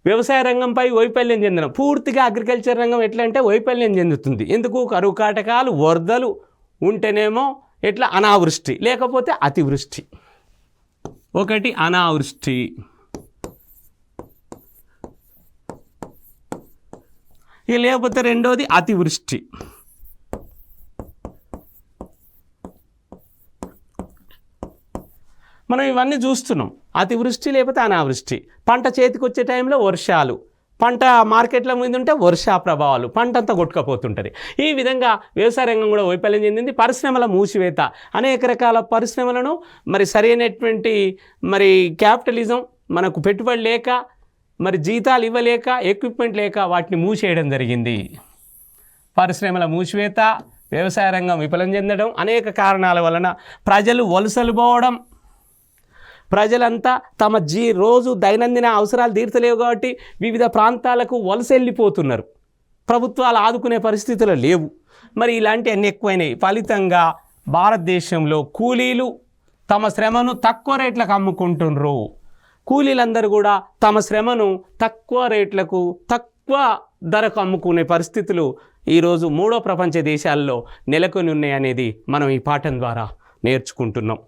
వ్యవసాయ రంగంపై వైఫల్యం చెందడం. పూర్తిగా అగ్రికల్చర్ రంగం ఎట్లా అంటే వైఫల్యం చెందుతుంది. ఎందుకు? కరువు కాటకాలు, వరదలు ఉంటేనేమో ఎట్లా అనావృష్టి, లేకపోతే అతివృష్టి. ఒకటి అనావృష్టి, లేకపోతే రెండోది అతివృష్టి. మనం ఇవన్నీ చూస్తున్నాం. అతివృష్టి లేకపోతే అనావృష్టి. పంట చేతికి వచ్చే టైంలో వర్షాలు, పంట మార్కెట్ల మీద ఉంటే వర్షా ప్రభావాలు, పంట అంతా కొట్టుకపోతుంటుంది. ఈ విధంగా వ్యవసాయ రంగం కూడా వైఫల్యం చెందింది. పరిశ్రమల మూసివేత, అనేక రకాల పరిశ్రమలను మరి సరైనటువంటి మరి క్యాపిటలిజం, మనకు పెట్టుబడి లేక, మరి జీతాలు ఇవ్వలేక, ఎక్విప్మెంట్ లేక వాటిని మూసేయడం జరిగింది. పరిశ్రమల మూసివేత, వ్యవసాయ రంగం విఫలం చెందడం, అనేక కారణాల వలన ప్రజలు వలసలు పోవడం. ప్రజలంతా తమ రోజు దైనందిన అవసరాలు తీర్చలేవు కాబట్టి వివిధ ప్రాంతాలకు వలస వెళ్ళిపోతున్నారు. ప్రభుత్వాలు ఆదుకునే పరిస్థితులు లేవు. మరి ఇలాంటివన్నీ ఎక్కువైనాయి. ఫలితంగా భారతదేశంలో కూలీలు తమ శ్రమను తక్కువ రేట్లకు అమ్ముకుంటున్నారు. కూలీలందరూ కూడా తమ శ్రమను తక్కువ రేట్లకు, తక్కువ ధరకు అమ్ముకునే పరిస్థితులు ఈరోజు మూడో ప్రపంచ దేశాల్లో నెలకొని ఉన్నాయి అనేది మనం ఈ పాఠం ద్వారా నేర్చుకుంటున్నాం.